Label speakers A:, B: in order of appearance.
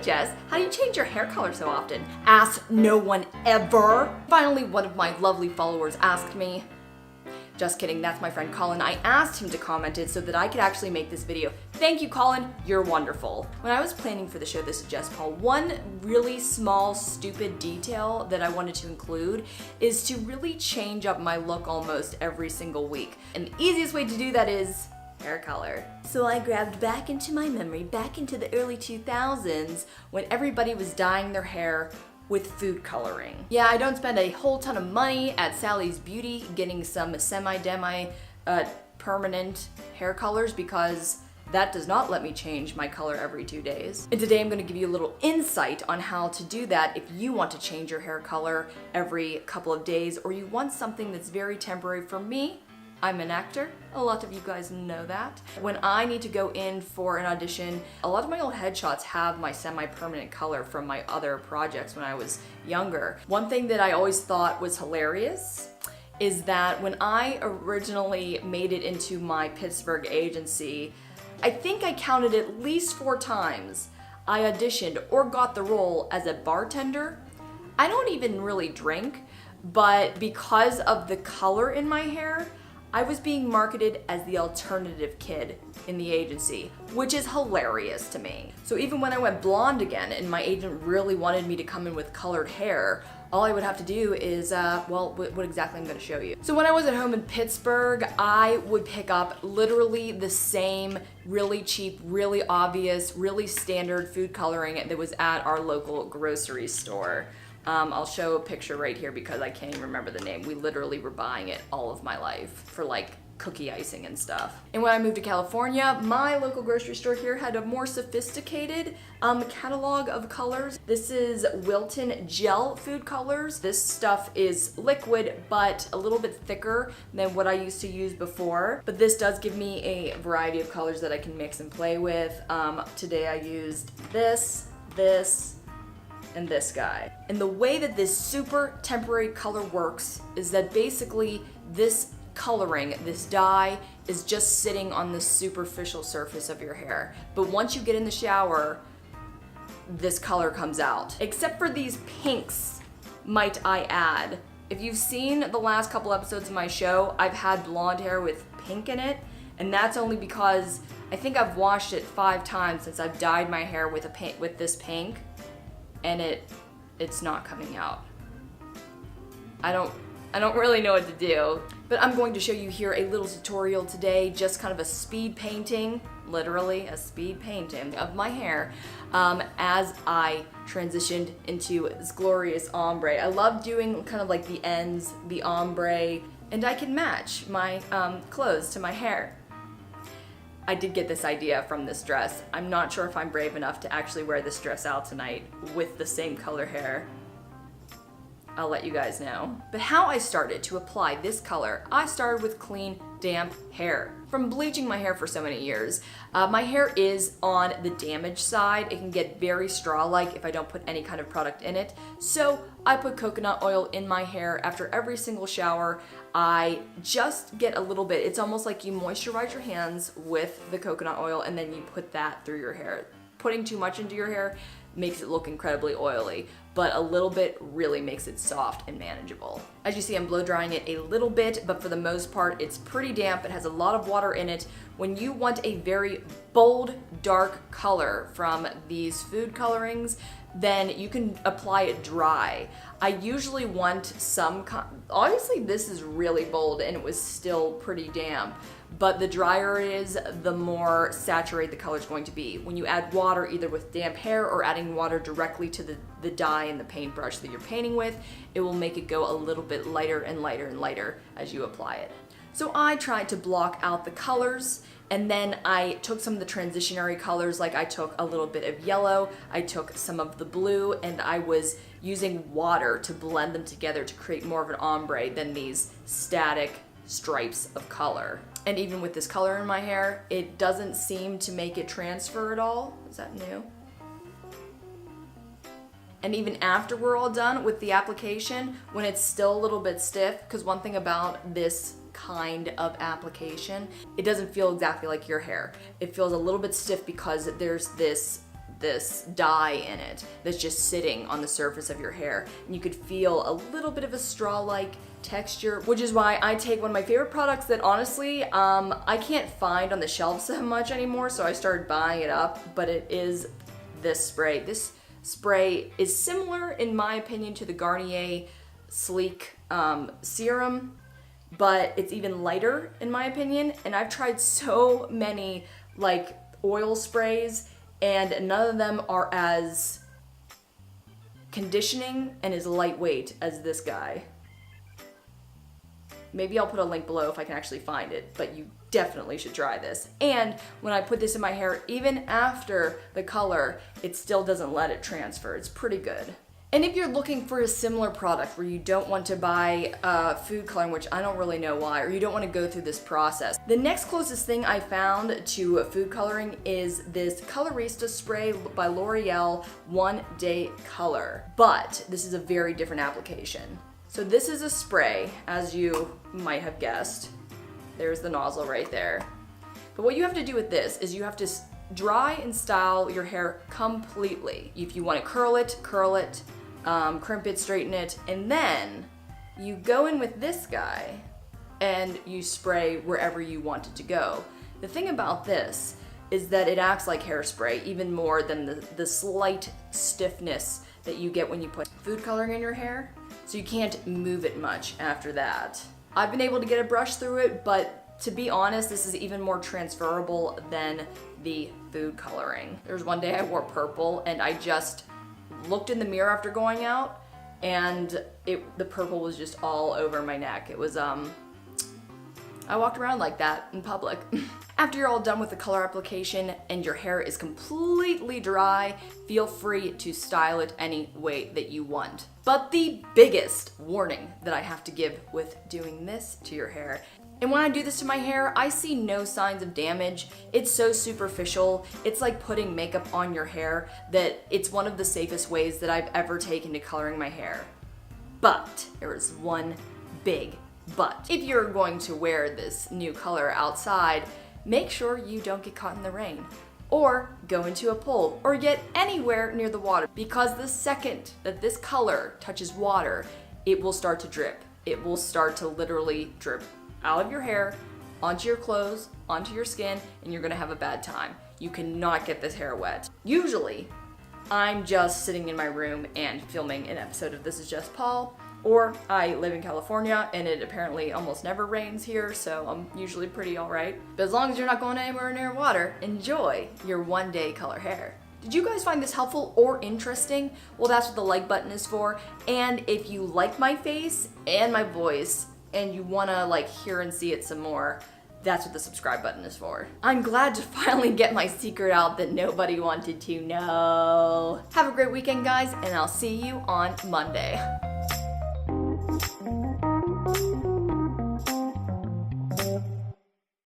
A: Jess, how do you change your hair color so often? Ask no one ever. Finally, one of my lovely followers asked me. Just kidding, that's my friend Colin. I asked him to comment it so that I could actually make this video. Thank you, Colin, you're wonderful. When I was planning for the show This Is Jess Paul, one really small, stupid detail that I wanted to include is to really change up my look almost every single week. And the easiest way to do that is hair color. So I grabbed back into my memory, back into the early 2000s when everybody was dyeing their hair with food coloring. Yeah, I don't spend a whole ton of money at Sally's Beauty getting some semi-demi permanent hair colors because that does not let me change my color every 2 days. And today I'm gonna give you a little insight on how to do that if you want to change your hair color every couple of days or you want something that's very temporary. For me, I'm an actor. A lot of you guys know that. When I need to go in for an audition, a lot of my old headshots have my semi-permanent color from my other projects when I was younger. One thing that I always thought was hilarious is that when I originally made it into my Pittsburgh agency, I think I counted at least 4 times I auditioned or got the role as a bartender. I don't even really drink, but because of the color in my hair, I was being marketed as the alternative kid in the agency, which is hilarious to me. So even when I went blonde again and my agent really wanted me to come in with colored hair, all I would have to do is, well, what exactly I'm gonna show you. So when I was at home in Pittsburgh, I would pick up literally the same really cheap, really obvious, really standard food coloring that was at our local grocery store. I'll show a picture right here because I can't even remember the name. We literally were buying it all of my life for like cookie icing and stuff. And when I moved to California, my local grocery store here had a more sophisticated catalog of colors. This is Wilton Gel Food Colors. This stuff is liquid, but a little bit thicker than what I used to use before. But this does give me a variety of colors that I can mix and play with. Today I used this, and this guy. And the way that this super temporary color works is that basically this coloring, this dye, is just sitting on the superficial surface of your hair. But once you get in the shower, this color comes out. Except for these pinks, might I add. If you've seen the last couple episodes of my show, I've had blonde hair with pink in it, and that's only because I think I've washed it 5 times since I've dyed my hair with this pink. And it's not coming out. I don't really know what to do, but I'm going to show you here a little tutorial today, just kind of a speed painting, literally a speed painting of my hair as I transitioned into this glorious ombre. I love doing kind of like the ends, the ombre, and I can match my clothes to my hair. I did get this idea from this dress. I'm not sure if I'm brave enough to actually wear this dress out tonight with the same color hair. I'll let you guys know. But how I started to apply this color, I started with clean, damp hair. From bleaching my hair for so many years, my hair is on the damaged side. It can get very straw-like if I don't put any kind of product in it. So I put coconut oil in my hair after every single shower. I just get a little bit, it's almost like you moisturize your hands with the coconut oil and then you put that through your hair. Putting too much into your hair makes it look incredibly oily, but a little bit really makes it soft and manageable. As you see, I'm blow drying it a little bit, but for the most part, it's pretty damp. It has a lot of water in it. When you want a very bold, dark color from these food colorings, then you can apply it dry. I usually want obviously this is really bold and it was still pretty damp, but the drier it is, the more saturated the color is going to be. When you add water, either with damp hair or adding water directly to the dye and the paintbrush that you're painting with, it will make it go a little bit lighter and lighter and lighter as you apply it. So I tried to block out the colors, and then I took some of the transitionary colors, like I took a little bit of yellow, I took some of the blue, and I was using water to blend them together to create more of an ombre than these static stripes of color. And even with this color in my hair, it doesn't seem to make it transfer at all. Is that new? And even after we're all done with the application, when it's still a little bit stiff, because one thing about this kind of application, it doesn't feel exactly like your hair. It feels a little bit stiff because there's this this dye in it that's just sitting on the surface of your hair. And you could feel a little bit of a straw-like texture, which is why I take one of my favorite products that honestly, I can't find on the shelves so much anymore, so I started buying it up, but it is this spray. This spray is similar, in my opinion, to the Garnier Sleek serum, but it's even lighter in my opinion. And I've tried so many like oil sprays and none of them are as conditioning and as lightweight as this guy. Maybe I'll put a link below if I can actually find it, but you definitely should try this. And when I put this in my hair, even after the color, it still doesn't let it transfer. It's pretty good. And if you're looking for a similar product where you don't want to buy food coloring, which I don't really know why, or you don't want to go through this process, the next closest thing I found to food coloring is this Colorista spray by L'Oreal One Day Color. But this is a very different application. So this is a spray, as you might have guessed. There's the nozzle right there. But what you have to do with this is you have to dry and style your hair completely. If you want to curl it, crimp it, straighten it, and then you go in with this guy and you spray wherever you want it to go. The thing about this is that it acts like hairspray even more than the slight stiffness that you get when you put food coloring in your hair. So you can't move it much after that. I've been able to get a brush through it, but to be honest, this is even more transferable than the food coloring. There was one day I wore purple and I just looked in the mirror after going out and the purple was just all over my neck. It was, I walked around like that in public. After you're all done with the color application and your hair is completely dry, feel free to style it any way that you want. But the biggest warning that I have to give with doing this to your hair, and when I do this to my hair, I see no signs of damage. It's so superficial. It's like putting makeup on your hair that it's one of the safest ways that I've ever taken to coloring my hair. But there is one big but. If you're going to wear this new color outside, make sure you don't get caught in the rain or go into a pool or get anywhere near the water, because the second that this color touches water, it will start to drip. It will start to literally drip out of your hair, onto your clothes, onto your skin, and you're gonna have a bad time. You cannot get this hair wet. Usually, I'm just sitting in my room and filming an episode of This Is Just Paul, or I live in California and it apparently almost never rains here, so I'm usually pretty alright. But as long as you're not going anywhere near water, enjoy your one day color hair. Did you guys find this helpful or interesting? Well, that's what the like button is for. And if you like my face and my voice and you wanna like hear and see it some more, that's what the subscribe button is for. I'm glad to finally get my secret out that nobody wanted to know. Have a great weekend, guys, and I'll see you on Monday.